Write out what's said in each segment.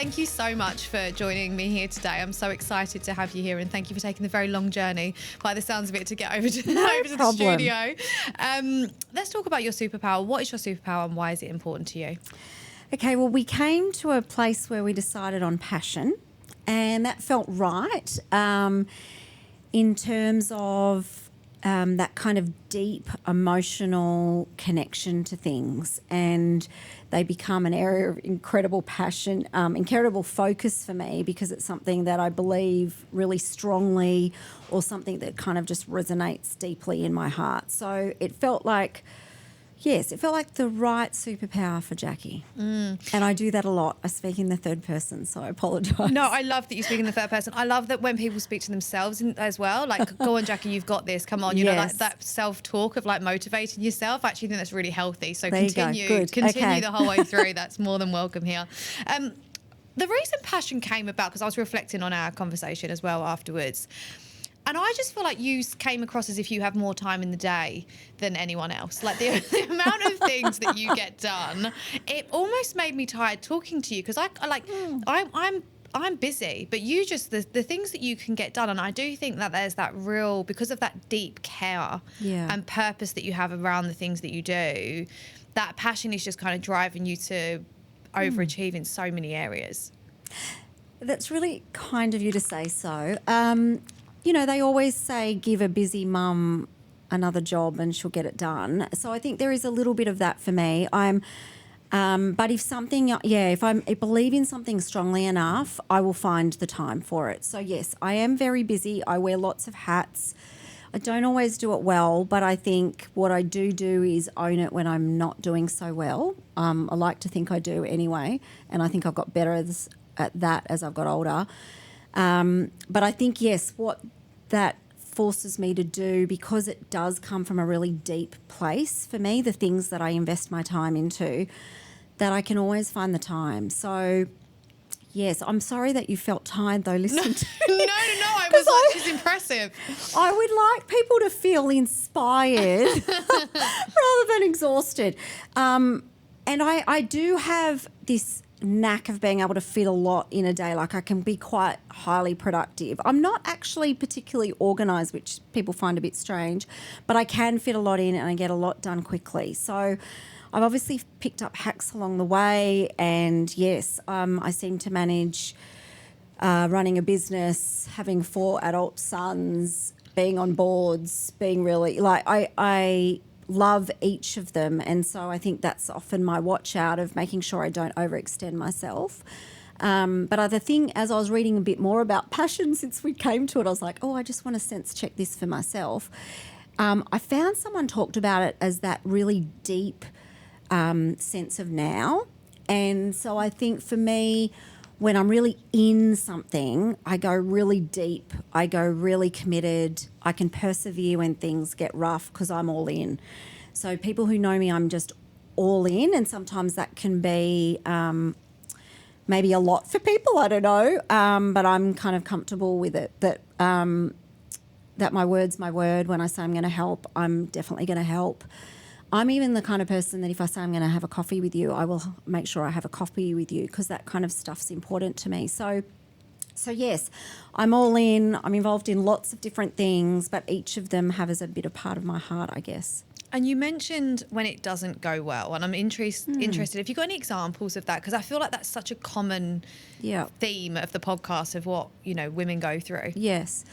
Thank you so much for joining me here today. I'm so excited to have you here, and thank you for taking the very long journey, by the sounds of it, to get over to the studio. Let's talk about your superpower. What is your superpower and why is it important to you? Okay, well, we came to a place where we decided on passion, and that felt right in terms of that kind of deep emotional connection to things, and they become an area of incredible passion, incredible focus for me, because it's something that I believe really strongly, or something that kind of just resonates deeply in my heart. So it felt like, yes, it felt like the right superpower for Jackie. And I do that a lot. I speak in the third person, so I apologise. No, I love that you speak in the third person. I love that when people speak to themselves as well, like, go on, Jackie, you've got this. Come on, you know, like that self-talk of like motivating yourself. I actually think that's really healthy. So continue the whole way through. That's more than welcome here. The reason passion came about, because I was reflecting on our conversation as well afterwards, and I just feel like you came across as if you have more time in the day than anyone else. Like the amount of things that you get done, it almost made me tired talking to you, because I'm busy, but you just, the things that you can get done. And I do think that there's that real, because of that deep care and purpose that you have around the things that you do, that passion is just kind of driving you to overachieve in so many areas. That's really kind of you to say so. You know, they always say give a busy mum another job and she'll get it done. So I think there is a little bit of that for me. But if something, if I believe in something strongly enough, I will find the time for it. So yes, I am very busy. I wear lots of hats. I don't always do it well, but I think what I do is own it when I'm not doing so well. I like to think I do anyway, and I think I've got better at that as I've got older. But I think, yes, what that forces me to do, because it does come from a really deep place for me, the things that I invest my time into, that I can always find the time. So, yes, I'm sorry that you felt tired though listening to No, I was like, she's impressive. I would like people to feel inspired rather than exhausted. And I do have this knack of being able to fit a lot in a day. Like, I can be quite highly productive. I'm not actually particularly organised, which people find a bit strange, but I can fit a lot in and I get a lot done quickly. So I've obviously picked up hacks along the way, and yes, I seem to manage running a business, having 4 adult sons, being on boards, being really, like, I love each of them, and so I think that's often my watch out of making sure I don't overextend myself. But other thing, as I was reading a bit more about passion since we came to it, I was like, I just want to sense check this for myself. I found someone talked about it as that really deep sense of now, and so I think for me, when I'm really in something, I go really deep, I go really committed, I can persevere when things get rough because I'm all in. So people who know me, I'm just all in, and sometimes that can be maybe a lot for people, I don't know, but I'm kind of comfortable with it, that my word's my word. When I say I'm going to help, I'm definitely going to help. I'm even the kind of person that if I say I'm going to have a coffee with you, I will make sure I have a coffee with you, because that kind of stuff's important to me. So yes, I'm all in. I'm involved in lots of different things, but each of them have as a bit of part of my heart, I guess. And you mentioned when it doesn't go well, and I'm interested if you've got any examples of that, because I feel like that's such a common theme of the podcast of what, you know, women go through. Yes.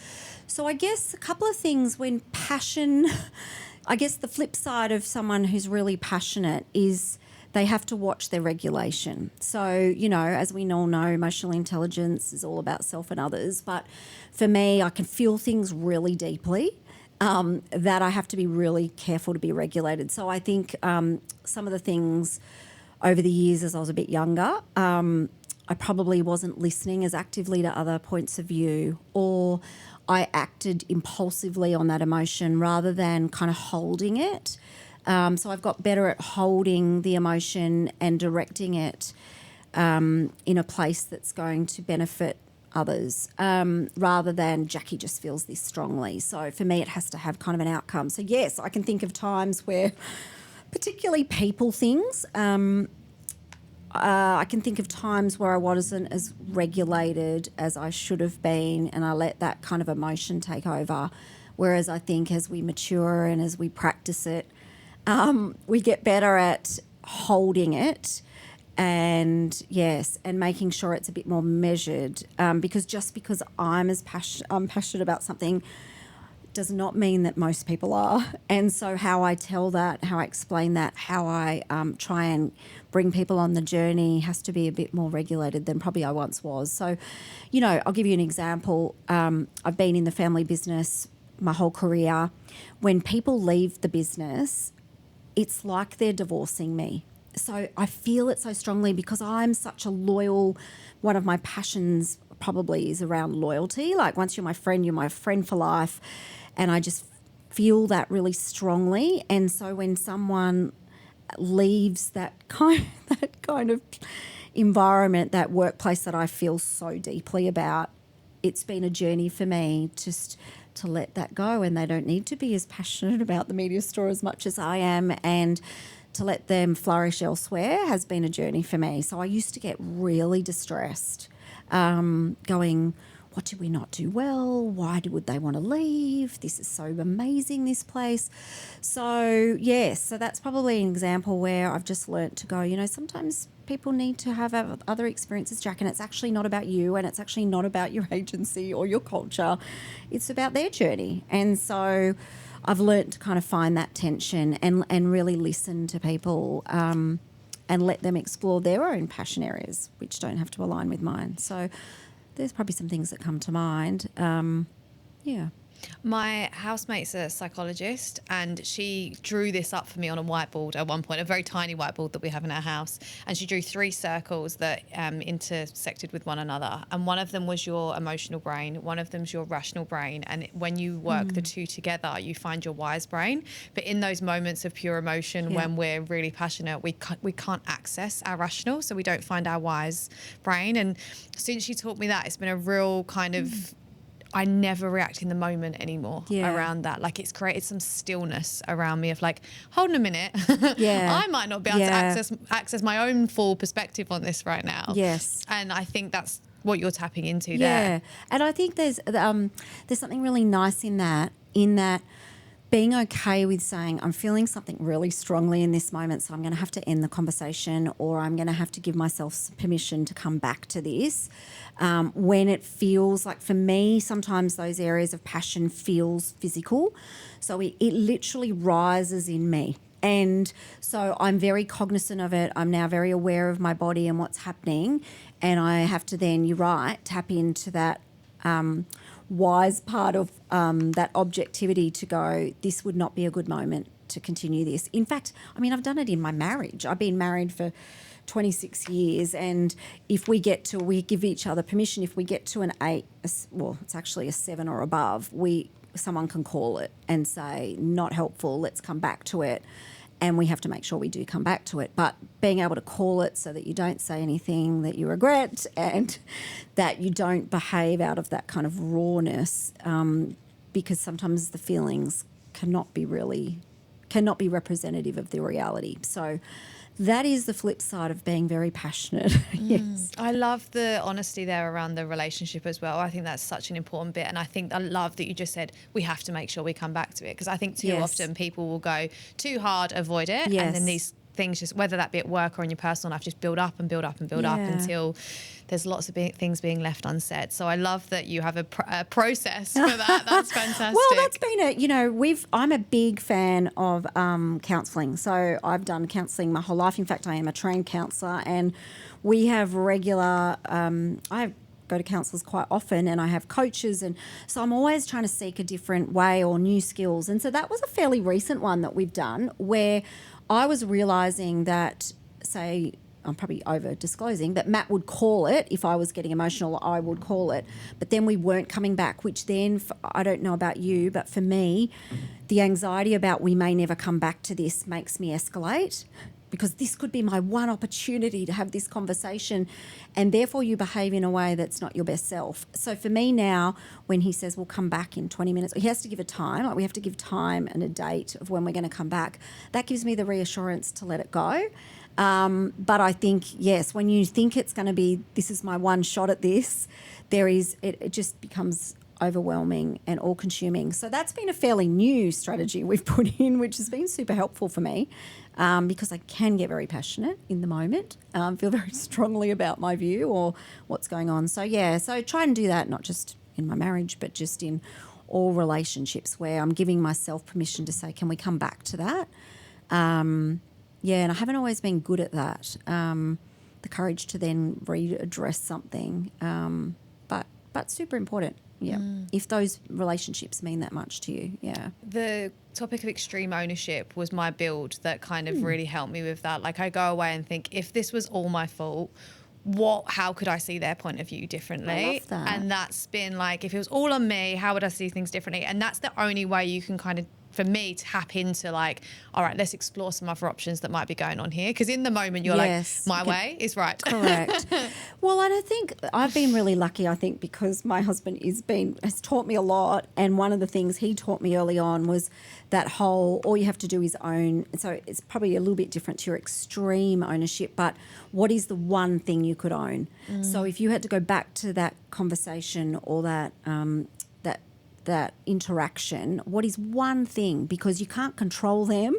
So I guess a couple of things when passion... I guess the flip side of someone who's really passionate is they have to watch their regulation. So, you know, as we all know, emotional intelligence is all about self and others. But for me, I can feel things really deeply that I have to be really careful to be regulated. So I think some of the things over the years as I was a bit younger, I probably wasn't listening as actively to other points of view, or I acted impulsively on that emotion rather than kind of holding it. So I've got better at holding the emotion and directing it in a place that's going to benefit others, rather than Jackie just feels this strongly. So for me, it has to have kind of an outcome. So yes, I can think of times where, particularly people things, I can think of times where I wasn't as regulated as I should have been, and I let that kind of emotion take over. Whereas I think as we mature and as we practice it, we get better at holding it and making sure it's a bit more measured. Because just because I'm passionate about something does not mean that most people are. And so how I tell that, how I explain that, how I try and bring people on the journey has to be a bit more regulated than probably I once was. So, I'll give you an example. I've been in the family business my whole career. When people leave the business, it's like they're divorcing me. So I feel it so strongly because I'm such a loyal, one of my passions probably is around loyalty. Like once you're my friend for life. And I just feel that really strongly. And so when someone leaves that kind of environment, that workplace that I feel so deeply about, it's been a journey for me just to let that go. And they don't need to be as passionate about the media store as much as I am. And to let them flourish elsewhere has been a journey for me. So I used to get really distressed, going, what did we not do well? Why would they want to leave? This is so amazing, this place. So, yes, so that's probably an example where I've just learnt to go, sometimes people need to have other experiences, Jack, and it's actually not about you and it's actually not about your agency or your culture. It's about their journey. And so I've learnt to kind of find that tension and really listen to people and let them explore their own passion areas, which don't have to align with mine. So there's probably some things that come to mind. My housemate's a psychologist, and she drew this up for me on a whiteboard at one point, a very tiny whiteboard that we have in our house. And she drew 3 circles that intersected with one another. And one of them was your emotional brain, one of them's your rational brain. And when you work the two together, you find your wise brain. But in those moments of pure emotion, when we're really passionate, we can't access our rational, so we don't find our wise brain. And since she taught me that, it's been a real kind of I never react in the moment anymore around that. Like it's created some stillness around me of like, hold on a minute. I might not be able to access my own full perspective on this right now. Yes. And I think that's what you're tapping into there. Yeah. And I think there's something really nice in that being okay with saying, I'm feeling something really strongly in this moment, so I'm going to have to end the conversation, or I'm going to have to give myself permission to come back to this. When it feels like, for me, sometimes those areas of passion feels physical. So it literally rises in me. And so I'm very cognizant of it. I'm now very aware of my body and what's happening. And I have to then, you're right, tap into that wise part of that objectivity to go, this would not be a good moment to continue this. In fact, I've done it in my marriage. I've been married for 26 years, and if we give each other permission. If we get to an 8, it's actually a 7 or above, someone can call it and say, not helpful, let's come back to it. And we have to make sure we do come back to it. But being able to call it so that you don't say anything that you regret and that you don't behave out of that kind of rawness, because sometimes the feelings cannot be representative of the reality. So that is the flip side of being very passionate. Yes. I love the honesty there around the relationship as well. I think that's such an important bit. And I love that you just said we have to make sure we come back to it, because I think too often people will go too hard, avoid it. And then these things, just whether that be at work or in your personal life, just build up and build up and build up until there's lots of things being left unsaid. So I love that you have a process for that. That's fantastic. Well, that's been I'm a big fan of counselling. So I've done counselling my whole life. In fact, I am a trained counsellor, and we have regular. I go to counsellors quite often, and I have coaches, and so I'm always trying to seek a different way or new skills. And so that was a fairly recent one that we've done, where I was realising that, say, I'm probably over disclosing, but Matt would call it. If I was getting emotional, I would call it. But then we weren't coming back, which then, I don't know about you, but for me, the anxiety about we may never come back to this makes me escalate, because this could be my one opportunity to have this conversation, and therefore you behave in a way that's not your best self. So for me now, when he says we'll come back in 20 minutes, he has to give a time, like we have to give time and a date of when we're going to come back. That gives me the reassurance to let it go. But I think, yes, when you think it's going to be, this is my one shot at this, it just becomes overwhelming and all-consuming. So that's been a fairly new strategy we've put in, which has been super helpful for me, because I can get very passionate in the moment, feel very strongly about my view or what's going on. So, so try and do that, not just in my marriage, but just in all relationships where I'm giving myself permission to say, can we come back to that? And I haven't always been good at that, the courage to then readdress something, but super important. Yeah, if those relationships mean that much to you, yeah. The topic of extreme ownership was my build that kind of really helped me with that. Like, I go away and think, if this was all my fault, how could I see their point of view differently? I love that. And that's been like, if it was all on me, how would I see things differently? And that's the only way you can kind of, for me, tap into like, all right, let's explore some other options that might be going on here. Because in the moment you're like, my way is right. Correct. Well, and I think I've been really lucky, I think, because my husband has taught me a lot. And one of the things he taught me early on was that whole, all you have to do is own. So it's probably a little bit different to your extreme ownership, but what is the one thing you could own? So if you had to go back to that conversation or that interaction, what is one thing? Because you can't control them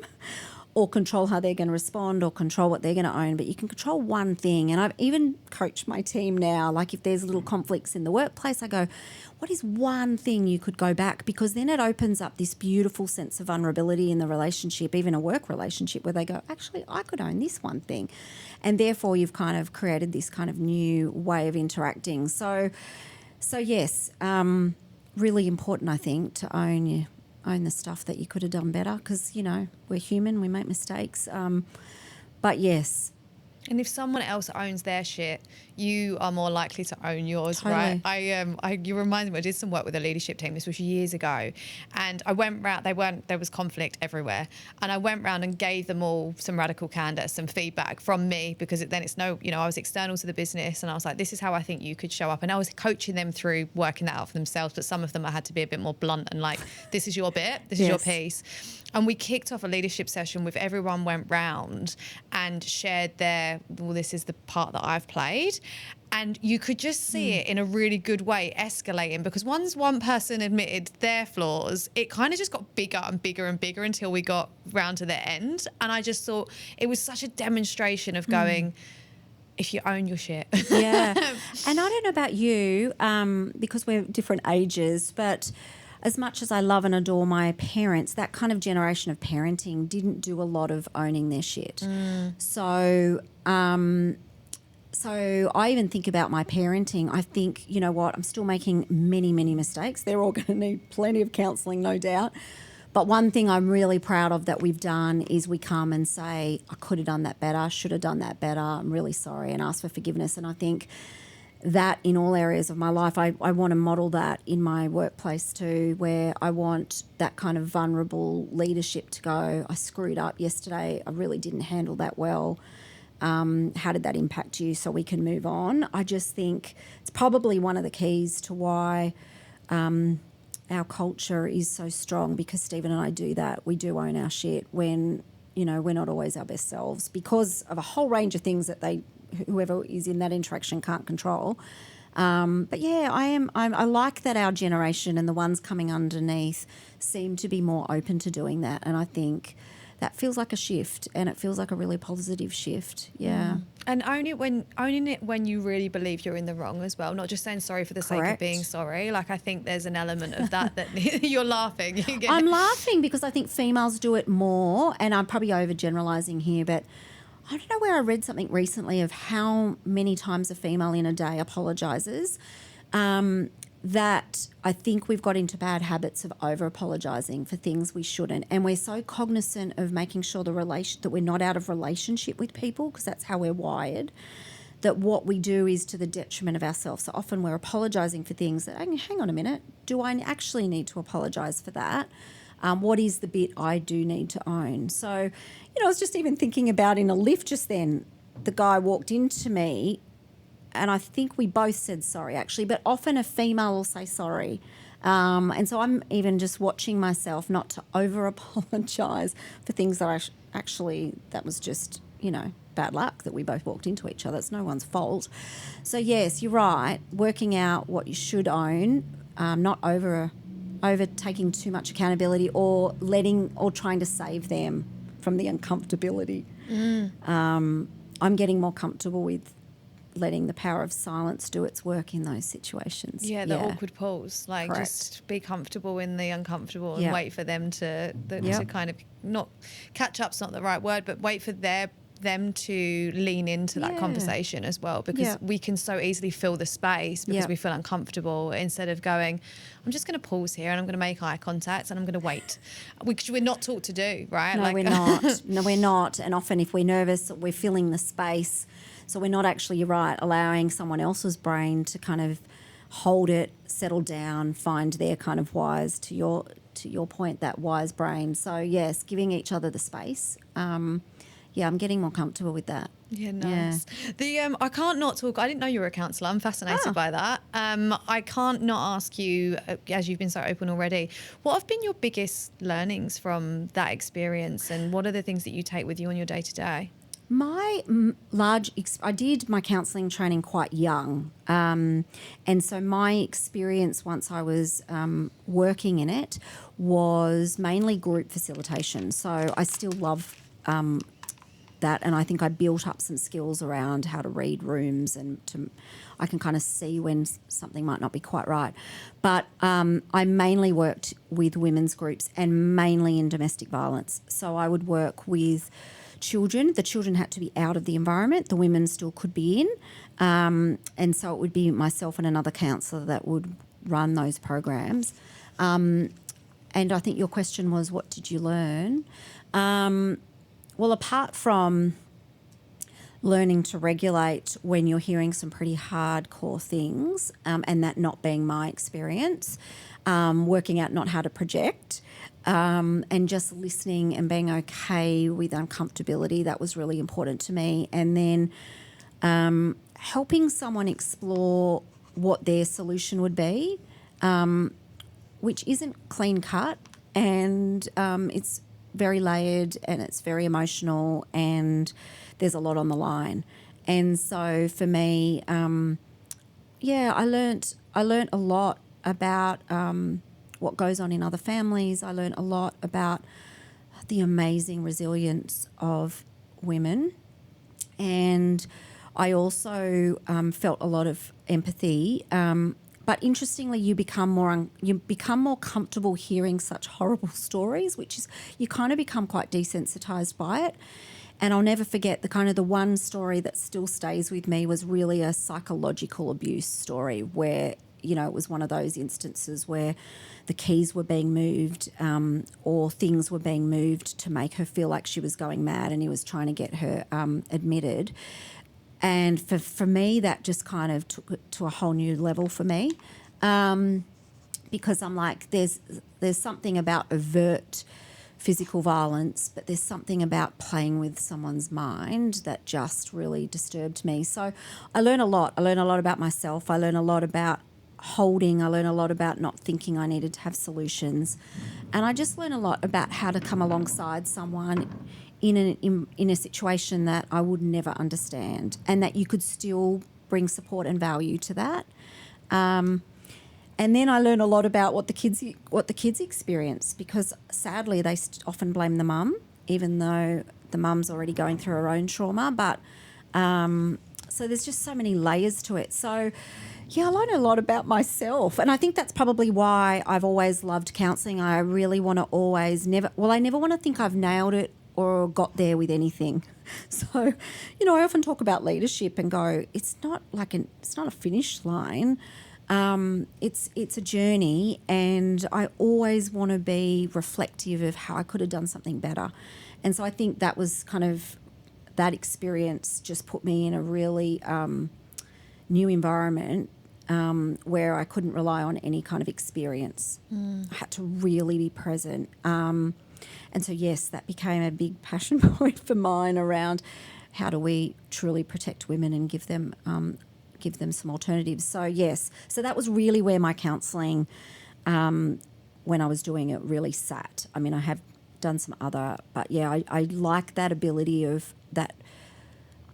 or control how they're going to respond or control what they're going to own, but you can control one thing. And I've even coached my team now, like if there's little conflicts in the workplace, I go, what is one thing you could go back? Because then it opens up this beautiful sense of vulnerability in the relationship, even a work relationship, where they go, actually, I could own this one thing. And therefore you've kind of created this kind of new way of interacting. So yes, really important, I think, to own the stuff that you could have done better, because, we're human, we make mistakes. But yes. And if someone else owns their shit, you are more likely to own yours, totally. Right? You remind me, I did some work with a leadership team. This was years ago, and I went round. There was conflict everywhere, and I went round and gave them all some radical candor, some feedback from me, because I was external to the business, and I was like, this is how I think you could show up, and I was coaching them through working that out for themselves. But some of them I had to be a bit more blunt and like, this is your bit, this is your piece. And we kicked off a leadership session with everyone went round and shared this is the part that I've played. And you could just see it in a really good way escalating, because once one person admitted their flaws, it kind of just got bigger and bigger and bigger until we got round to the end. And I just thought it was such a demonstration of going, if you own your shit. Yeah. And I don't know about you, because we're different ages, but as much as I love and adore my parents, that kind of generation of parenting didn't do a lot of owning their shit. So I even think about my parenting. I think, you know what, I'm still making many, many mistakes. They're all going to need plenty of counselling, no doubt. But one thing I'm really proud of that we've done is we come and say, I could have done that better, should have done that better, I'm really sorry, and ask for forgiveness. And I think that in all areas of my life, I want to model that in my workplace too, where I want that kind of vulnerable leadership to go, I screwed up yesterday, I really didn't handle that well. How did that impact you, so we can move on? I just think it's probably one of the keys to why our culture is so strong, because Stephen and I do that. We do own our shit when, we're not always our best selves because of a whole range of things that whoever is in that interaction can't control. But yeah, I like that our generation and the ones coming underneath seem to be more open to doing that. And I think that feels like a shift, and it feels like a really positive shift. Yeah. And owning it when you really believe you're in the wrong as well, not just saying sorry for the sake of being sorry. Like, I think there's an element of that you're laughing. I'm laughing because I think females do it more, and I'm probably overgeneralizing here, but I don't know where I read something recently of how many times a female in a day apologizes. That I think we've got into bad habits of over-apologising for things we shouldn't. And we're so cognizant of making sure that we're not out of relationship with people, because that's how we're wired, that what we do is to the detriment of ourselves. So often we're apologising for things that, hang on a minute, do I actually need to apologise for that? What is the bit I do need to own? So, I was just even thinking about in a lift just then, the guy walked into me, and I think we both said sorry, actually, but often a female will say sorry. And so I'm even just watching myself not to over-apologise for things that that was just, bad luck that we both walked into each other. It's no one's fault. So, yes, you're right, working out what you should own, not over taking too much accountability or trying to save them from the uncomfortability. I'm getting more comfortable with letting the power of silence do its work in those situations. Yeah, the awkward pause. Like, correct. Just be comfortable in the uncomfortable and wait for them to kind of not catch up's not the right word, but wait for them to lean into that conversation as well, because we can so easily fill the space because we feel uncomfortable, instead of going, I'm just going to pause here and I'm going to make eye contact and I'm going to wait, which we're not taught to do, right? No, we're not. No, we're not. And often if we're nervous, we're filling the space. So we're not actually, you're right, allowing someone else's brain to kind of hold it, settle down, find their kind of wise, to your point, that wise brain. So, yes, giving each other the space. I'm getting more comfortable with that. Yeah, nice. Yeah. I can't not talk. I didn't know you were a counsellor. I'm fascinated by that. I can't not ask you, as you've been so open already, what have been your biggest learnings from that experience, and what are the things that you take with you on your day to day? I did my counselling training quite young, and so my experience once I was working in it was mainly group facilitation. So I still love that, and I think I built up some skills around how to read rooms, and I can kind of see when something might not be quite right. But I mainly worked with women's groups and mainly in domestic violence. So I would work with children. The children had to be out of the environment. The women still could be in. And so it would be myself and another counsellor that would run those programs. And I think your question was, what did you learn? Well, apart from learning to regulate when you're hearing some pretty hardcore things, and that not being my experience, working out not how to project, and just listening and being okay with uncomfortability, that was really important to me. And then helping someone explore what their solution would be, which isn't clean cut, and it's very layered and it's very emotional and there's a lot on the line. And so for me, I learnt a lot about what goes on in other families. I learnt a lot about the amazing resilience of women, and I also felt a lot of empathy. But interestingly, you become more comfortable hearing such horrible stories, which is, you kind of become quite desensitized by it. And I'll never forget the one story that still stays with me was really a psychological abuse story where, it was one of those instances where the keys were being moved, or things were being moved to make her feel like she was going mad, and he was trying to get her admitted. And for me, that just kind of took it to a whole new level for me, because I'm like, there's something about overt physical violence, but there's something about playing with someone's mind that just really disturbed me. So I learn a lot. I learn a lot about myself. I learn a lot about holding. I learn a lot about not thinking I needed to have solutions. And I just learn a lot about how to come alongside someone in a situation that I would never understand, and that you could still bring support and value to that. And then I learn a lot about what the kids experience, because sadly they often blame the mum, even though the mum's already going through her own trauma. But so there's just so many layers to it. So I learn a lot about myself, and I think that's probably why I've always loved counselling. I really want to I never want to think I've nailed it or got there with anything. So, I often talk about leadership and go, it's not a finish line. It's a journey, and I always want to be reflective of how I could have done something better. And so I think that was that experience just put me in a really new environment, where I couldn't rely on any kind of experience. I had to really be present. And so, yes, that became a big passion point for mine around how do we truly protect women and give them some alternatives. So, yes, so that was really where my counselling, when I was doing it, really sat. I mean, I have done some other, but, I like that ability of that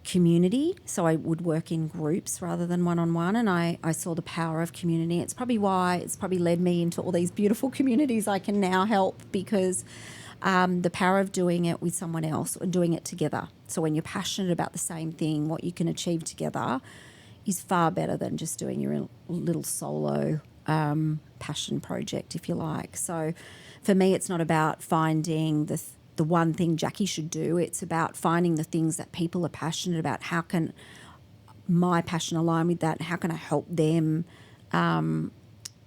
community. So I would work in groups rather than one-on-one, and I saw the power of community. It's probably why it's probably led me into all these beautiful communities I can now help, because the power of doing it with someone else and doing it together. So when you're passionate about the same thing, what you can achieve together is far better than just doing your little solo passion project, if you like. So for me, it's not about finding the one thing Jacquie should do. It's about finding the things that people are passionate about. How can my passion align with that? How can I help them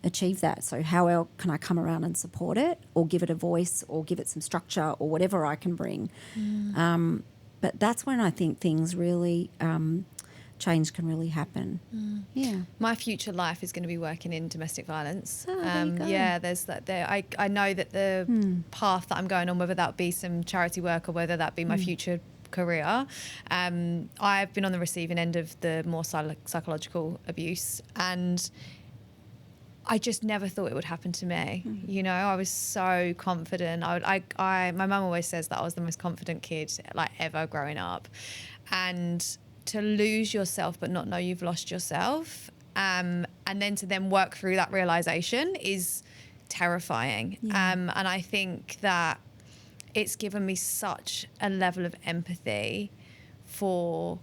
achieve that? So how else can I come around and support it, or give it a voice, or give it some structure, or whatever I can bring? But that's when I think things really, change can really happen. Yeah. My future life is going to be working in domestic violence. There you go. Yeah, there's that there. I know that the path that I'm going on, whether that be some charity work or whether that be my future career, I've been on the receiving end of the more psychological abuse, and I just never thought it would happen to me. You know, I was so confident. My mum always says that I was the most confident kid like ever growing up, and to lose yourself but not know you've lost yourself, and then to then work through that realization is terrifying. And I think that it's given me such a level of empathy for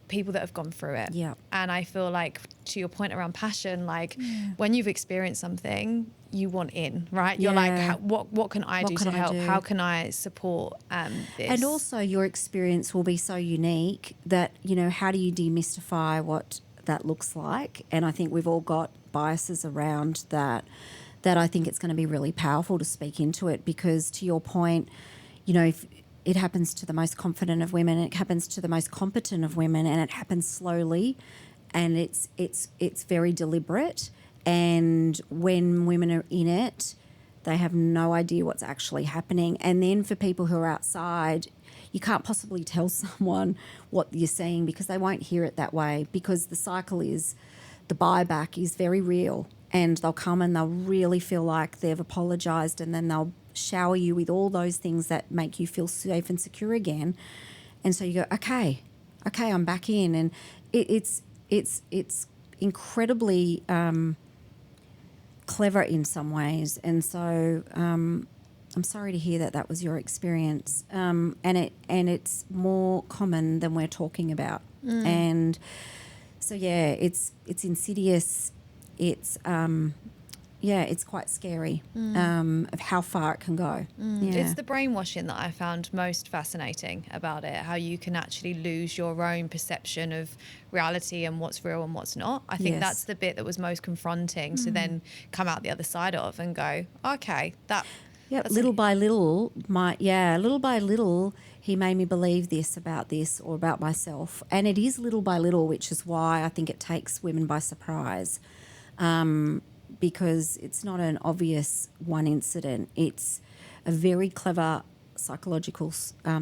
people that have gone through it. Yeah. And I feel like, to your point around passion, like when you've experienced something, you want in, right? You're like, what can I do to help? How can I support this? And also your experience will be so unique that, you know, how do you demystify what that looks like? And I think we've all got biases around that I think it's going to be really powerful to speak into it, because to your point, you know, if it happens to the most confident of women, it happens to the most competent of women, and it happens slowly, and it's very deliberate. And when women are in it, they have no idea what's actually happening. And then for people who are outside, you can't possibly tell someone what you're seeing, because they won't hear it that way, because the cycle is, the buyback is very real, and they'll come and they'll really feel like they've apologised, and then they'll shower you with all those things that make you feel safe and secure again. And so you go, okay, I'm back in. And it's incredibly clever in some ways. And so I'm sorry to hear that was your experience. And it's more common than we're talking about. And so it's insidious. It's it's quite scary of how far it can go. It's the brainwashing that I found most fascinating about it, how you can actually lose your own perception of reality and what's real and what's not. I think that's the bit that was most confronting to then come out the other side of and go, okay, little by little, he made me believe this or about myself. And it is little by little, which is why I think it takes women by surprise. Because it's not an obvious one incident. It's a very clever psychological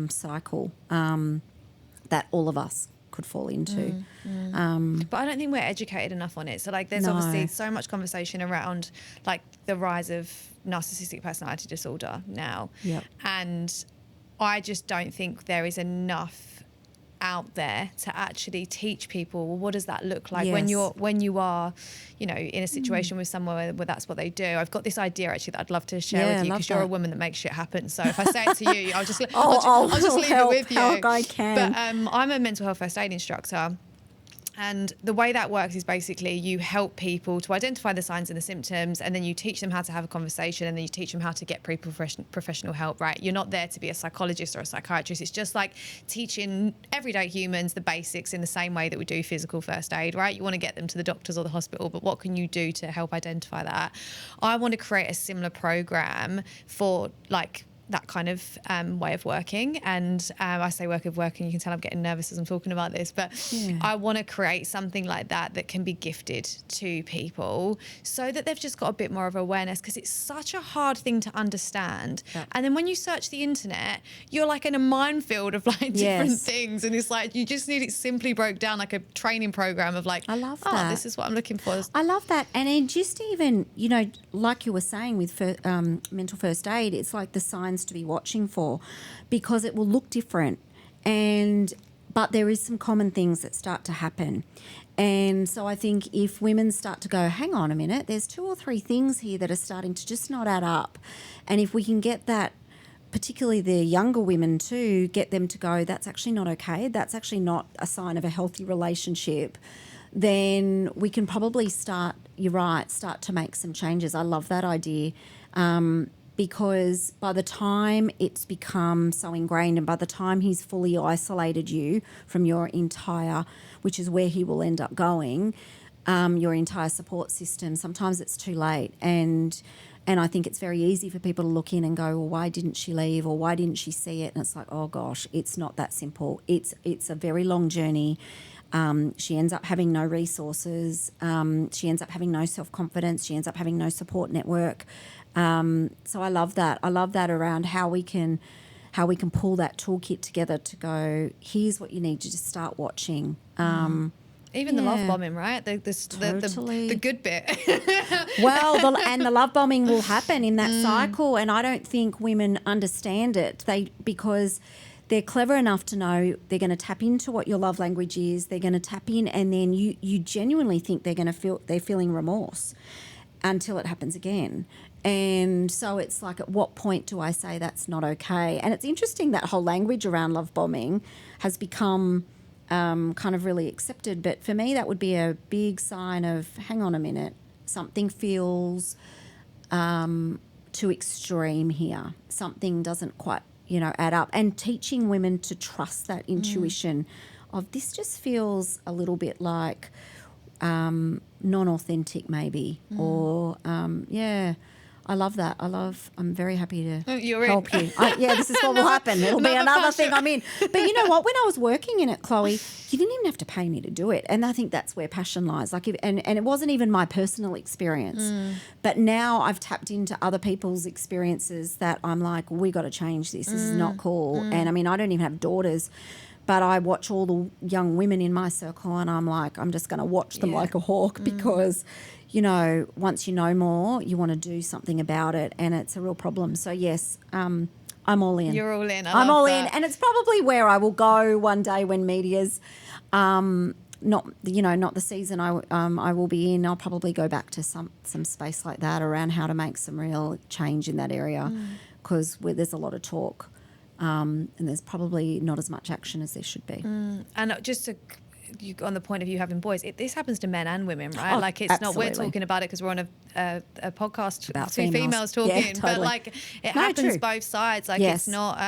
cycle that all of us could fall into. But I don't think we're educated enough on it. So like there's obviously so much conversation around like the rise of narcissistic personality disorder now. And I just don't think there is enough out there to actually teach people, well, what does that look like when you are, you know, in a situation with someone where that's what they do. I've got this idea actually that I'd love to share with you, because you're a woman that makes shit happen. So if I say it to you, I'll just leave it with you. I can. But I'm a mental health first aid instructor. And the way that works is basically you help people to identify the signs and the symptoms, and then you teach them how to have a conversation, and then you teach them how to get professional help, right? You're not there to be a psychologist or a psychiatrist. It's just like teaching everyday humans the basics in the same way that we do physical first aid, right? You want to get them to the doctors or the hospital, but what can you do to help identify that? I want to create a similar program for like that kind of way of working. And I say way of working, you can tell I'm getting nervous as I'm talking about this, but I want to create something like that can be gifted to people so that they've just got a bit more of awareness, because it's such a hard thing to understand. And then when you search the internet, you're like in a minefield of like different things, and it's like you just need it simply broke down like a training program of like, I love that. This is what I'm looking for. I love that. And it just even, you know, like you were saying with mental first aid, it's like the signs to be watching for, because it will look different. And But there is some common things that start to happen. And so I think if women start to go, hang on a minute, there's 2 or 3 things here that are starting to just not add up. And if we can get that, particularly the younger women too, get them to go, that's actually not okay, that's actually not a sign of a healthy relationship, then we can probably start to make some changes. I love that idea. Because by the time it's become so ingrained and by the time he's fully isolated you from your entire, which is where he will end up going, your entire support system, sometimes it's too late. And I think it's very easy for people to look in and go, well, why didn't she leave, or why didn't she see it? And it's like, oh gosh, it's not that simple. It's a very long journey. She ends up having no resources. She ends up having no self-confidence. She ends up having no support network. So I love that. I love that around how we can pull that toolkit together to go, here's what you need to just start watching. Even the love bombing, right? The good bit. Well, the love bombing will happen in that cycle, and I don't think women understand it. Because they're clever enough to know they're going to tap into what your love language is. They're going to tap in, and then you genuinely think they're feeling remorse until it happens again. And so it's like, at what point do I say that's not okay? And it's interesting that whole language around love bombing has become kind of really accepted. But for me, that would be a big sign of, hang on a minute, something feels too extreme here. Something doesn't quite, add up. And teaching women to trust that intuition of, this just feels a little bit like non-authentic maybe, or I love that. I'm very happy to help you. This is what will happen. It'll be another thing I'm in. But you know what? When I was working in it, Chloe, you didn't even have to pay me to do it. And I think that's where passion lies. And it wasn't even my personal experience. But now I've tapped into other people's experiences that I'm like, we got to change this. This is not cool. And I mean, I don't even have daughters, but I watch all the young women in my circle and I'm like, I'm just going to watch them like a hawk because, once you know more, you want to do something about it, and it's a real problem. So, yes, I'm all in. You're all in. I'm all in. And it's probably where I will go one day when media's not the season I will be in. I'll probably go back to some space like that around how to make some real change in that area, because there's a lot of talk. And there's probably not as much action as there should be. And just on the point of you having boys, this happens to men and women, right? It's absolutely. not, we're talking about it because we're on a podcast about two females talking, totally. But it happens both sides. It's not,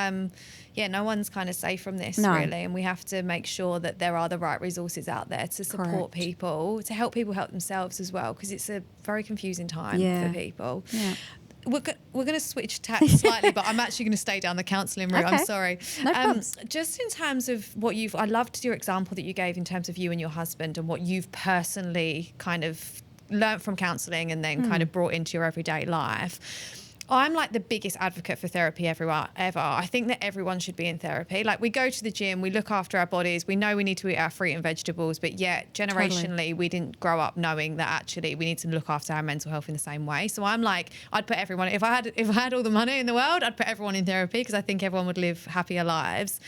no one's kind of safe from this really, and we have to make sure that there are the right resources out there to support people, to help people help themselves as well, because it's a very confusing time for people. Yeah. We're going to switch tack slightly, but I'm actually going to stay down the counselling route. Okay. I'm sorry. No problems. Just in terms of I loved your example that you gave in terms of you and your husband and what you've personally kind of learnt from counselling and then kind of brought into your everyday life. I'm like the biggest advocate for therapy ever. I think that everyone should be in therapy. We go to the gym, we look after our bodies, we know we need to eat our fruit and vegetables, but yet generationally we didn't grow up knowing that actually we need to look after our mental health in the same way. So I'm like, I'd put everyone, if I had all the money in the world, I'd put everyone in therapy because I think everyone would live happier lives.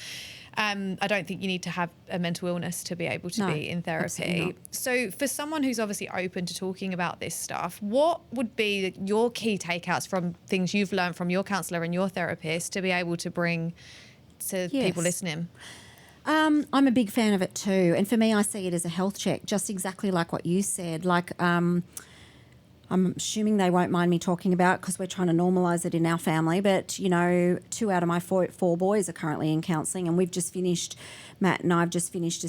I don't think you need to have a mental illness to be able to be in therapy. So for someone who's obviously open to talking about this stuff, what would be your key takeouts from things you've learned from your counsellor and your therapist to be able to bring to people listening? I'm a big fan of it too. And for me, I see it as a health check, just exactly like what you said. I'm assuming they won't mind me talking about because we're trying to normalise it in our family. But, 2 out of my four boys are currently in counselling, and Matt and I have just finished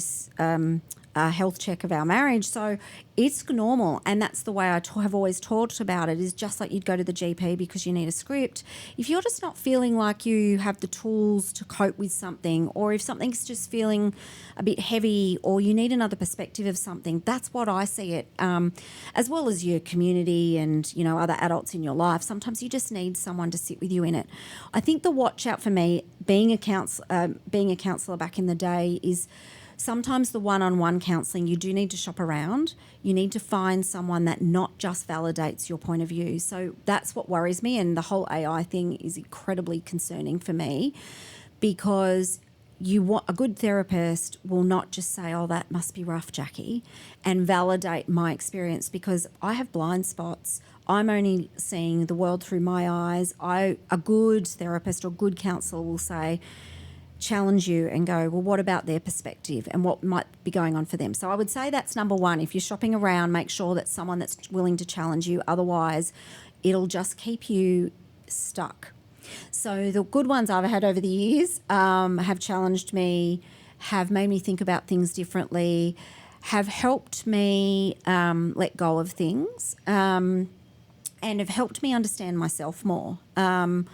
a health check of our marriage. So it's normal, and that's the way I have always talked about it, is just like you'd go to the GP because you need a script. If you're just not feeling like you have the tools to cope with something, or if something's just feeling a bit heavy, or you need another perspective of something, that's what I see it, as well as your community and, other adults in your life. Sometimes you just need someone to sit with you in it. I think the watch out for me, being a counsellor back in the day, is sometimes the one-on-one counselling, you do need to shop around. You need to find someone that not just validates your point of view. So that's what worries me, and the whole AI thing is incredibly concerning for me, because a good therapist will not just say, oh, that must be rough, Jacquie, and validate my experience, because I have blind spots. I'm only seeing the world through my eyes. A good therapist or good counsellor will say, challenge you and go, well, what about their perspective and what might be going on for them? So I would say that's number one. If you're shopping around, make sure that's someone that's willing to challenge you. Otherwise, it'll just keep you stuck. So the good ones I've had over the years have challenged me, have made me think about things differently, have helped me let go of things, and have helped me understand myself more. And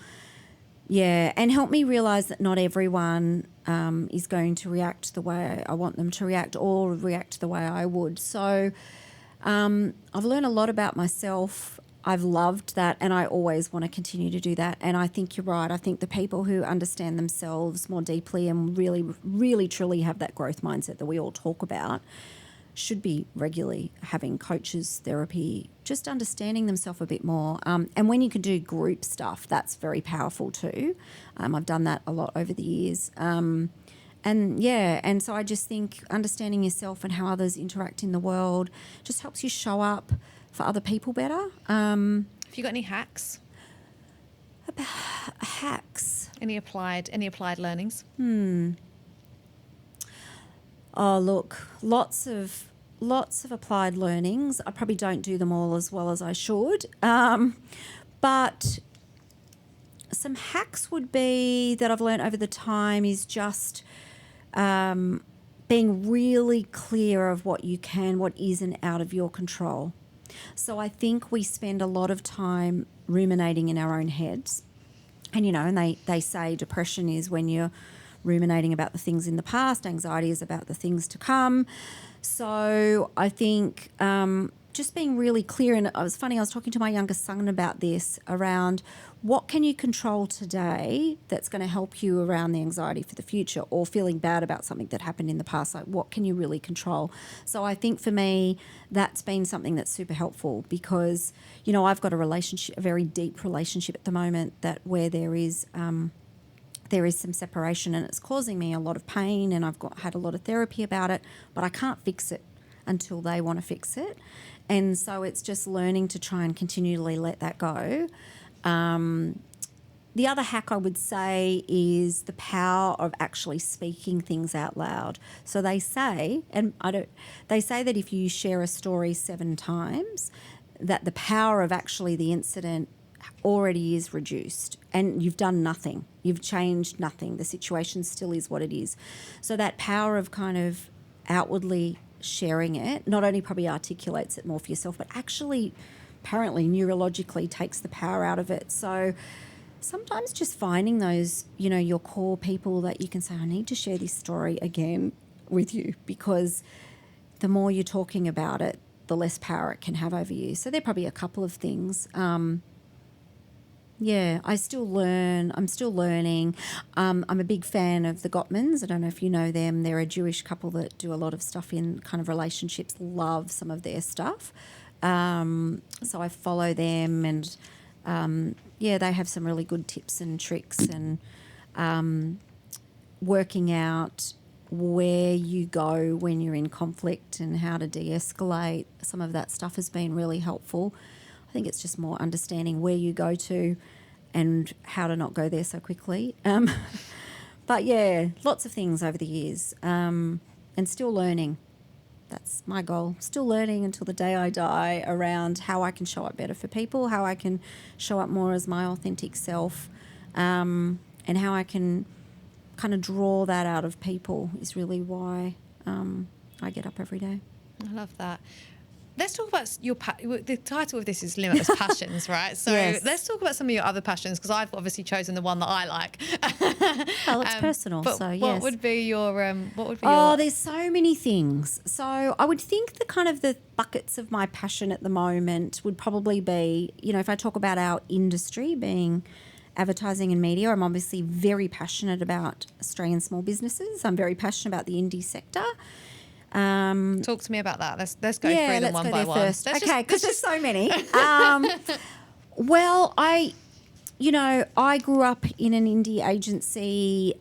helped me realise that not everyone is going to react the way I want them to react or react the way I would. So I've learned a lot about myself. I've loved that, and I always want to continue to do that. And I think you're right. I think the people who understand themselves more deeply and really, really, truly have that growth mindset that we all talk about should be regularly having coaches, therapy, just understanding themselves a bit more. And when you can do group stuff, that's very powerful too. I've done that a lot over the years. And so I just think understanding yourself and how others interact in the world just helps you show up for other people better. Have you got any hacks? Hacks? Any applied learnings? Oh, look, lots of applied learnings. I probably don't do them all as well as I should. But some hacks would be that I've learned over the time is just being really clear of what you can, what isn't out of your control. So I think we spend a lot of time ruminating in our own heads. And, and they say depression is when you're ruminating about the things in the past, anxiety is about the things to come. So I think just being really clear, and it was funny, I was talking to my youngest son about this, around what can you control today that's going to help you around the anxiety for the future, or feeling bad about something that happened in the past, like what can you really control? So I think for me, that's been something that's super helpful, because, I've got a very deep relationship at the moment where there is some separation, and it's causing me a lot of pain, and I've had a lot of therapy about it, but I can't fix it until they want to fix it. And so it's just learning to try and continually let that go. The other hack I would say is the power of actually speaking things out loud. So they say, they say that if you share a story 7 times, that the power of actually the incident already is reduced, and you've done nothing. You've changed nothing. The situation still is what it is. So that power of kind of outwardly sharing it not only probably articulates it more for yourself, but actually apparently neurologically takes the power out of it. So sometimes just finding those, your core people that you can say, I need to share this story again with you, because the more you're talking about it, the less power it can have over you. So there are probably a couple of things. I still learn. I'm still learning. I'm a big fan of the Gottmans. I don't know if you know them. They're a Jewish couple that do a lot of stuff in kind of relationships. Love some of their stuff. So I follow them, and they have some really good tips and tricks, and working out where you go when you're in conflict and how to de-escalate. Some of that stuff has been really helpful. I think it's just more understanding where you go to and how to not go there so quickly. But lots of things over the years, and still learning. That's my goal. Still learning until the day I die around how I can show up better for people, how I can show up more as my authentic self, and how I can kind of draw that out of people is really why I get up every day. I love that. Let's talk about the title of this is Limitless Passions, right? So Let's talk about some of your other passions, because I've obviously chosen the one that I like. Well, it's personal, but so yes. What would be your there's so many things. So I would think the buckets of my passion at the moment would probably be, if I talk about our industry being advertising and media, I'm obviously very passionate about Australian small businesses. I'm very passionate about the indie sector. Talk to me about that. Let's go through them one by one. First. Okay, because there's so many. Well, I grew up in an indie agency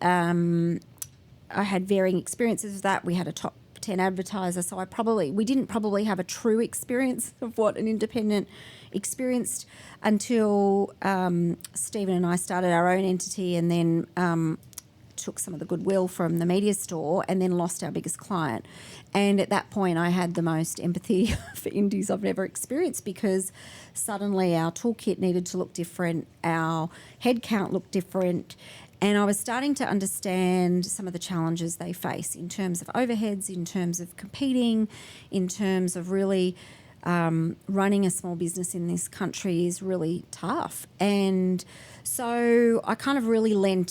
had varying experiences of that. We had a top 10 advertiser, so we didn't probably have a true experience of what an independent experienced until Stephen and I started our own entity, and then took some of the goodwill from the media store, and then lost our biggest client. And at that point, I had the most empathy for indies I've ever experienced, because suddenly our toolkit needed to look different, our headcount looked different, and I was starting to understand some of the challenges they face in terms of overheads, in terms of competing, in terms of really running a small business in this country is really tough. And so I kind of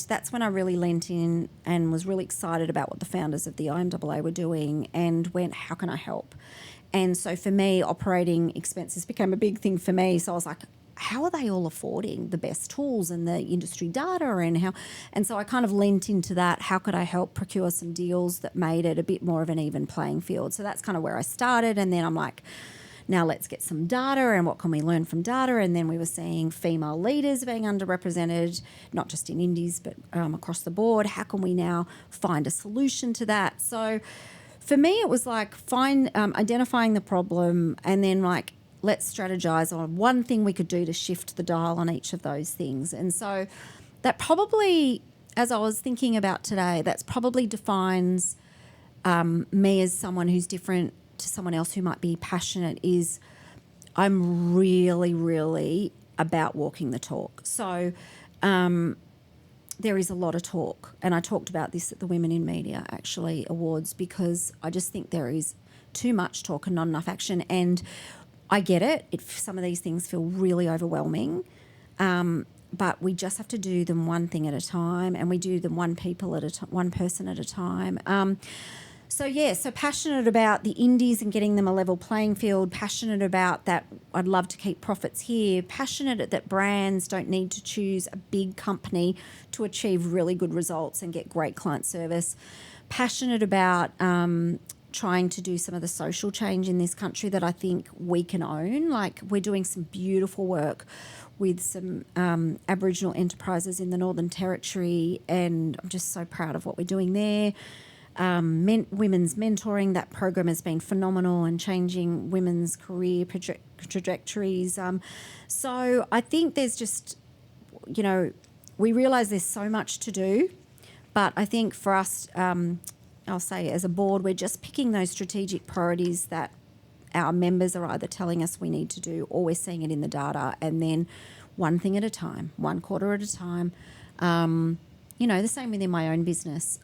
that's when I really lent in and was really excited about what the founders of the IMAA were doing, and went, how can I help? And so for me, operating expenses became a big thing for me. So I was like, how are they all affording the best tools and the industry data, and so I kind of lent into that. How could I help procure some deals that made it a bit more of an even playing field? So that's kind of where I started. And then I'm like, now let's get some data, and what can we learn from data? And then we were seeing female leaders being underrepresented, not just in indies, but across the board. How can we now find a solution to that? So for me, it was like identifying the problem, and then like, let's strategize on one thing we could do to shift the dial on each of those things. And so that probably, as I was thinking about today, that's probably defines me as someone who's different to someone else who might be passionate, is I'm really, really about walking the talk. So there is a lot of talk, and I talked about this at the Women in Media actually awards, because I just think there is too much talk and not enough action. And I get it. Some of these things feel really overwhelming, but we just have to do them one thing at a time, and we do them one person at a time. So passionate about the indies and getting them a level playing field, passionate about that I'd love to keep profits here, passionate that brands don't need to choose a big company to achieve really good results and get great client service, passionate about trying to do some of the social change in this country that I think we can own. Like, we're doing some beautiful work with some Aboriginal enterprises in the Northern Territory, and I'm just so proud of what we're doing there. Women's mentoring, that program has been phenomenal and changing women's career trajectories. So I think there's just, we realise there's so much to do, but I think for us, I'll say as a board, we're just picking those strategic priorities that our members are either telling us we need to do, or we're seeing it in the data, and then one thing at a time, one quarter at a time. The same within my own business.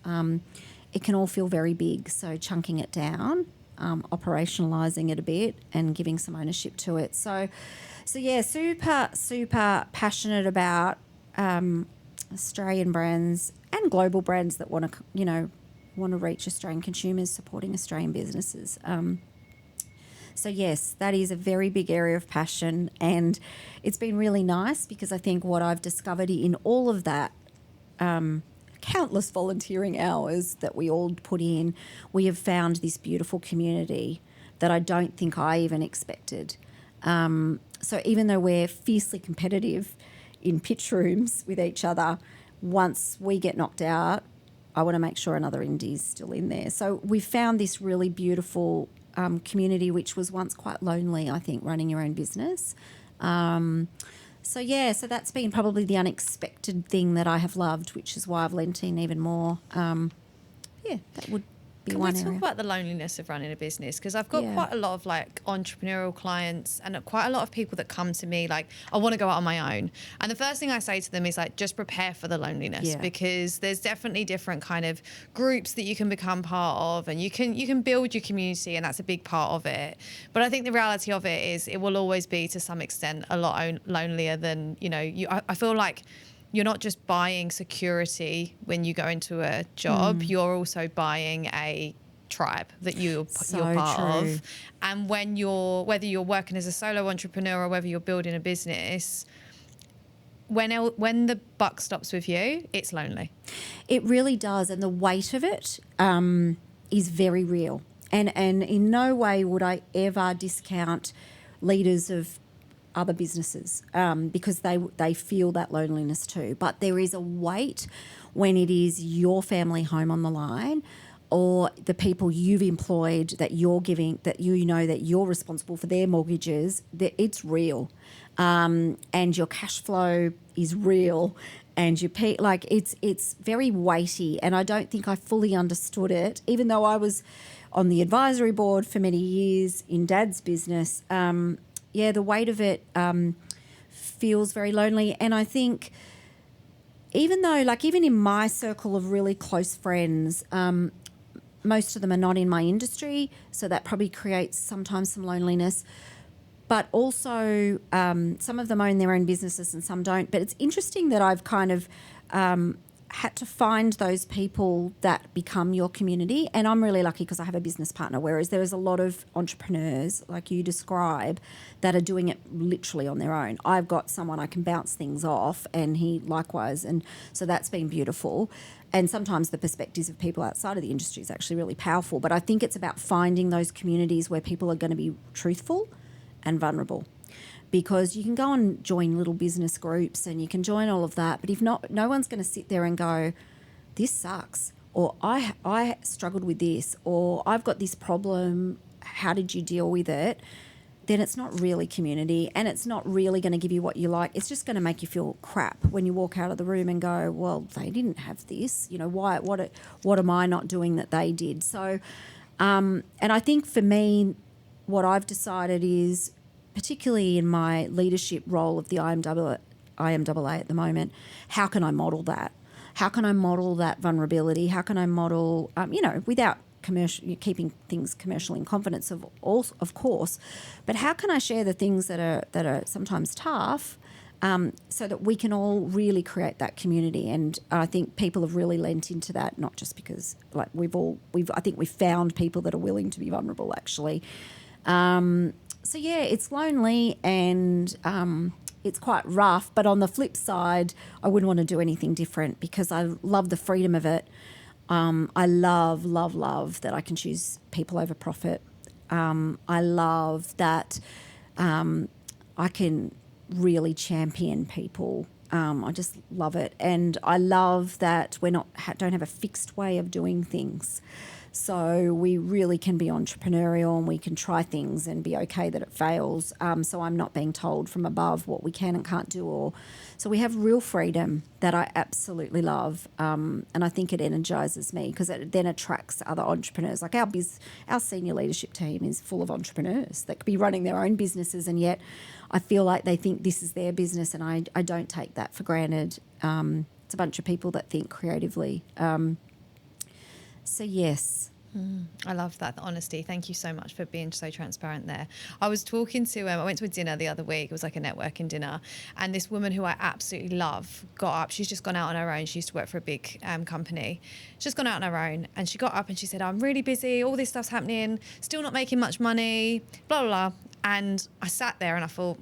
It can all feel very big, so chunking it down, operationalising it a bit, and giving some ownership to it. So yeah, super passionate about Australian brands and global brands that want to reach Australian consumers, supporting Australian businesses. So yes, that is a very big area of passion, and it's been really nice, because I think what I've discovered in all of that, countless volunteering hours that we all put in, we have found this beautiful community that I don't think I even expected. So even though we're fiercely competitive in pitch rooms with each other, once we get knocked out, I want to make sure another indie's still in there. So we found this really beautiful community, which was once quite lonely, I think, running your own business. So that's been probably the unexpected thing that I have loved, which is why I've lent in even more. That would be one area. Can we talk about the loneliness of running a business? Because I've got quite a lot of entrepreneurial clients, and quite a lot of people that come to me like, I want to go out on my own. And the first thing I say to them is like, just prepare for the loneliness, because there's definitely different kind of groups that you can become part of, and you can build your community, and that's a big part of it. But I think the reality of it is it will always be, to some extent, a lot lonelier than, I feel like you're not just buying security when you go into a job, you're also buying a tribe that you're part of. And whether you're working as a solo entrepreneur or whether you're building a business, when the buck stops with you, it's lonely. It really does, and the weight of it is very real. And in no way would I ever discount leaders of other businesses because they feel that loneliness too. But there is a weight when it is your family home on the line, or the people you've employed that you're giving, that you know that you're responsible for their mortgages, that it's real. And your cash flow is real, and you pay, like it's very weighty. And I don't think I fully understood it, even though I was on the advisory board for many years in Dad's business. The weight of it feels very lonely. And I think even though, like, even in my circle of really close friends, most of them are not in my industry, so that probably creates sometimes some loneliness. But also some of them own their own businesses and some don't. But it's interesting that I've kind of had to find those people that become your community. And I'm really lucky because I have a business partner, whereas there is a lot of entrepreneurs, like you describe, that are doing it literally on their own. I've got someone I can bounce things off, and he likewise. And so that's been beautiful. And sometimes the perspectives of people outside of the industry is actually really powerful. But I think it's about finding those communities where people are going to be truthful and vulnerable. Because you can go and join little business groups and you can join all of that, but if not, no one's going to sit there and go, this sucks, or I struggled with this, or I've got this problem, how did you deal with it? Then it's not really community, and it's not really going to give you what you like. It's just going to make you feel crap when you walk out of the room and go, well, they didn't have this, you know, what am I not doing that they did? So, and I think for me, what I've decided is, particularly in my leadership role of the IMAA at the moment, how can I model that? How can I model that vulnerability? How can I model, without keeping things commercial in confidence of course, but how can I share the things that are sometimes tough, so that we can all really create that community? And I think people have really lent into that, not just because like I think we've found people that are willing to be vulnerable actually. So, yeah, it's lonely and it's quite rough. But on the flip side, I wouldn't want to do anything different because I love the freedom of it. I love that I can choose people over profit. I love that I can really champion people. I just love it. And I love that we don't have a fixed way of doing things. So we really can be entrepreneurial and we can try things and be okay that it fails. So I'm not being told from above what we can and can't do. So we have real freedom that I absolutely love. And I think it energises me because it then attracts other entrepreneurs. Like our senior leadership team is full of entrepreneurs that could be running their own businesses, and yet I feel like they think this is their business, and I don't take that for granted. It's a bunch of people that think creatively. So, yes. I love that, the honesty. Thank you so much for being so transparent there. I was talking to, I went to a dinner the other week. It was like a networking dinner. And this woman who I absolutely love got up. She's just gone out on her own. She used to work for a big company. She's just gone out on her own. And she got up and she said, I'm really busy. All this stuff's happening. Still not making much money, blah, blah, blah. And I sat there and I thought,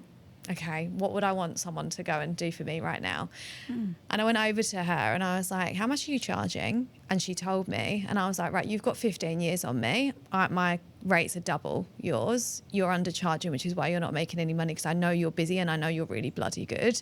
okay, what would I want someone to go and do for me right now? And I went over to her and I was like, how much are you charging? And she told me, and I was like, right, you've got 15 years on me. My rates are double yours. You're undercharging, which is why you're not making any money, because I know you're busy and I know you're really bloody good.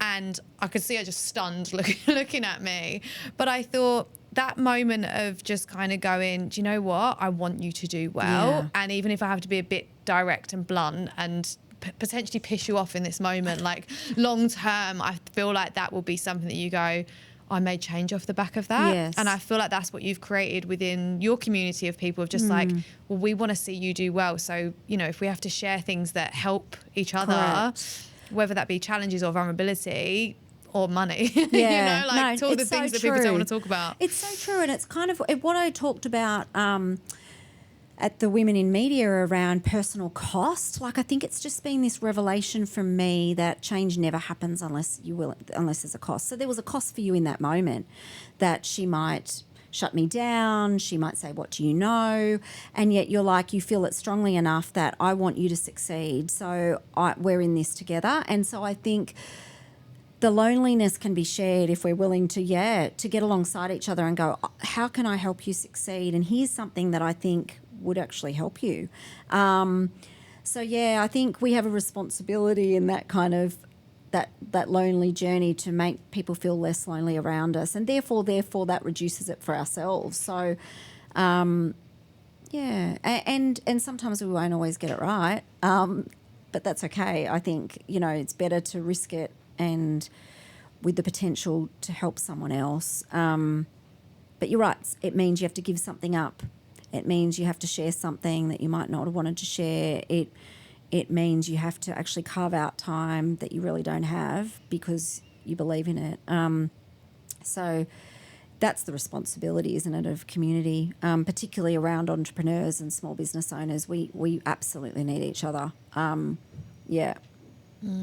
And I could see her just stunned looking at me. But I thought, that moment of just kind of going, do you know what? I want you to do well. Yeah. And even if I have to be a bit direct and blunt and potentially piss you off in this moment, like long term, I feel like that will be something that you go, I made change off the back of that. Yes. And I feel like that's what you've created within your community of people of just like, well, we want to see you do well. So, if we have to share things that help each other, correct, whether that be challenges or vulnerability or money, yeah. Talk the things that people don't want to talk about. It's so true. And it's kind of what I talked about at the Women in Media around personal cost. Like, I think it's just been this revelation from me that change never happens unless there's a cost. So there was a cost for you in that moment, that she might shut me down. She might say, what do you know? And yet you're like, you feel it strongly enough that I want you to succeed. So we're in this together. And so I think the loneliness can be shared if we're willing to get alongside each other and go, how can I help you succeed? And here's something that I think would actually help you. I think we have a responsibility in that kind of that lonely journey to make people feel less lonely around us, and therefore that reduces it for ourselves. So, yeah, and sometimes we won't always get it right, but that's okay. I think, you know, it's better to risk it and with the potential to help someone else. But you're right, it means you have to give something up. It means you have to share something that you might not have wanted to share. It means you have to actually carve out time that you really don't have because you believe in it. So that's the responsibility, isn't it, of community, particularly around entrepreneurs and small business owners. We absolutely need each other. Yeah.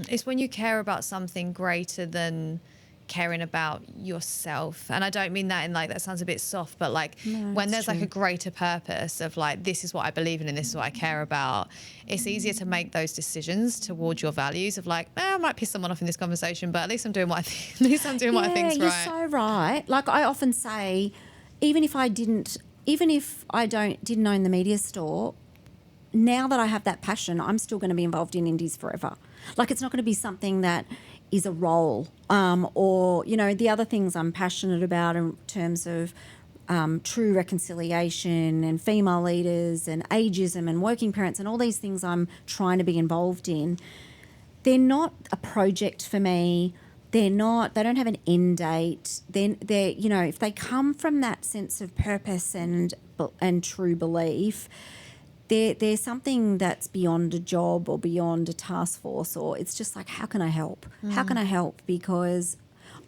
It's when you care about something greater than caring about yourself, and I don't mean that in like, that sounds a bit soft, but like when there's like a greater purpose of like, this is what I believe in and this is what I care about, it's easier to make those decisions towards your values of like, I might piss someone off in this conversation, but at least I'm doing what I think, at least I'm doing what I think's right. You're so right. Like I often say, even if I didn't own the media store, now that I have that passion, I'm still going to be involved in indies forever. Like it's not going to be something that is a role, or, you know, the other things I'm passionate about in terms of true reconciliation and female leaders and ageism and working parents and all these things I'm trying to be involved in. They're not a project for me. They don't have an end date. They're, you know, if they come from that sense of purpose and true belief, they're something that's beyond a job or beyond a task force, or it's just like, how can I help? How can I help? Because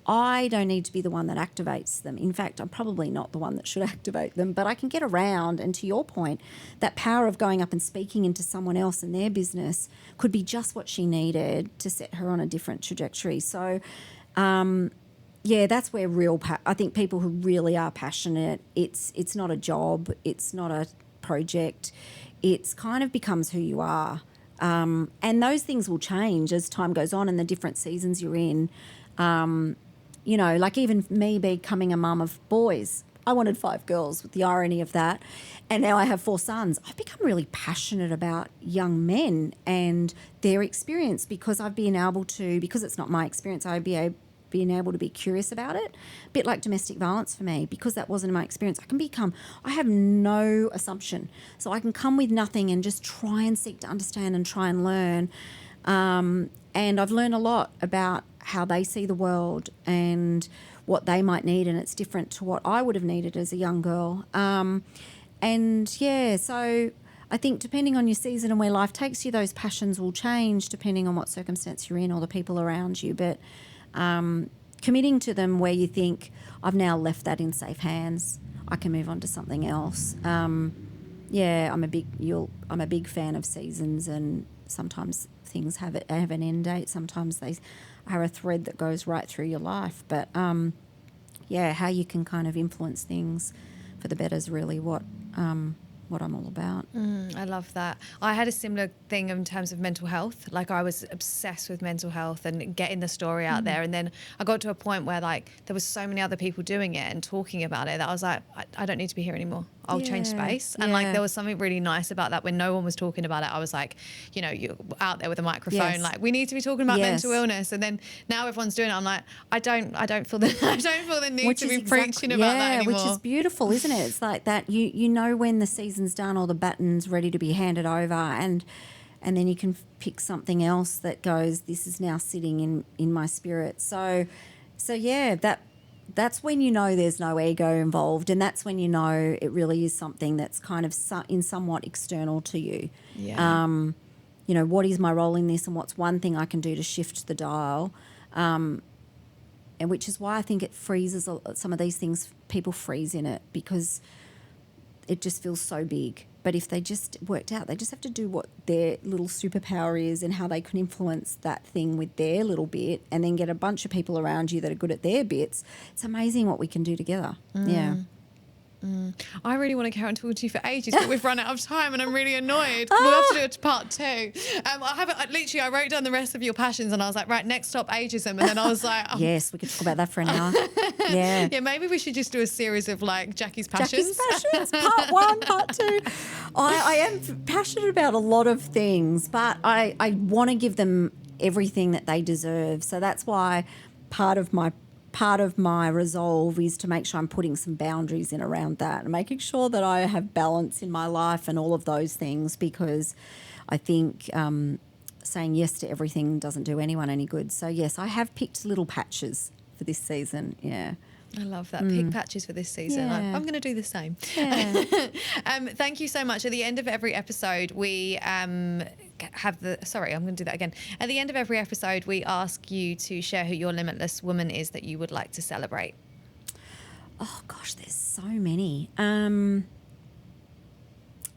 I don't need to be the one that activates them. In fact, I'm probably not the one that should activate them, but I can get around. And to your point, that power of going up and speaking into someone else and their business could be just what she needed to set her on a different trajectory. So, yeah, that's where I think people who really are passionate, it's not a job, it's not a project. It's kind of becomes who you are. And those things will change as time goes on and the different seasons you're in. You know, like even me becoming a mum of boys. I wanted 5 girls, with the irony of that. And now I have 4 sons. I've become really passionate about young men and their experience because I've been able to, because it's not my experience, being able to be curious about it. A bit like domestic violence for me, because that wasn't my experience. I have no assumption. So I can come with nothing and just try and seek to understand and try and learn. And I've learned a lot about how they see the world and what they might need, and it's different to what I would have needed as a young girl. And yeah, so I think depending on your season and where life takes you, those passions will change depending on what circumstance you're in or the people around you. But committing to them where you think, I've now left that in safe hands, I can move on to something else. Yeah, I'm a big fan of seasons, and sometimes things have an end date. Sometimes they are a thread that goes right through your life. But yeah, how you can kind of influence things for the better is really what I'm all about. I love that. I had a similar thing in terms of mental health. Like I was obsessed with mental health and getting the story out there. And then I got to a point where like there was so many other people doing it and talking about it that I was like, I don't need to be here anymore. I'll change space. And like there was something really nice about that when no one was talking about it. I was like, you know, you're out there with a microphone, like we need to be talking about mental illness. And then now everyone's doing it. I'm like, I don't feel the need to be preaching about that anymore. Which is beautiful, isn't it? It's like that you know when the season's done or the baton's ready to be handed over, and then you can pick something else that goes, this is now sitting in my spirit. So yeah, that's when you know there's no ego involved, and that's when you know it really is something that's kind of somewhat external to you. Yeah. You know, what is my role in this, and what's one thing I can do to shift the dial? And which is why I think it freezes some of these things. People freeze in it because it just feels so big. But if they just worked out, they just have to do what their little superpower is and how they can influence that thing with their little bit, and then get a bunch of people around you that are good at their bits. It's amazing what we can do together. Yeah. I really want to carry on talking to you for ages, but we've run out of time and I'm really annoyed. We'll have to do it to part 2. I wrote down the rest of your passions and I was like, right, next stop, ageism. And then I was like, yes, we could talk about that for an hour. Yeah. Yeah, maybe we should just do a series of like Jackie's passions. Part 1, part 2. I am passionate about a lot of things, but I want to give them everything that they deserve. So that's why part of my resolve is to make sure I'm putting some boundaries in around that and making sure that I have balance in my life and all of those things, because I think saying yes to everything doesn't do anyone any good. So, yes, I have picked little patches for this season, yeah. I love that. Pick patches for this season. Yeah. I'm going to do the same. Yeah. Thank you so much. At the end of every episode, we I'm going to do that again. At the end of every episode, we ask you to share who your limitless woman is that you would like to celebrate. Oh, gosh, there's so many. One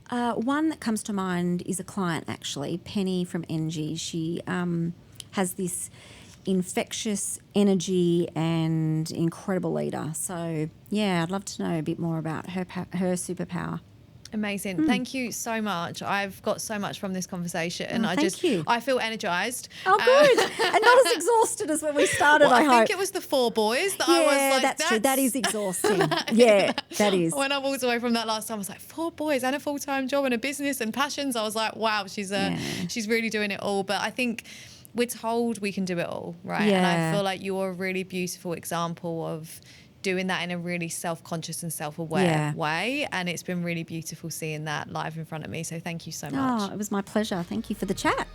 that comes to mind is a client, actually, Penny from NG. She has this infectious energy and incredible leader. So, yeah, I'd love to know a bit more about her superpower. Amazing. Thank you so much. I've got so much from this conversation. Oh, thank you. I feel energized. Oh, good. And not as exhausted as when we started, I hope. I think it was the 4 boys that I was like, that's true. That is exhausting. Yeah, that is. When I walked away from that last time, I was like, 4 boys and a full-time job and a business and passions. I was like, wow, she's really doing it all. But I think we're told we can do it all, right? Yeah. And I feel like you're a really beautiful example of doing that in a really self-conscious and self-aware way. And it's been really beautiful seeing that live in front of me. So thank you so much. Oh, it was my pleasure. Thank you for the chat.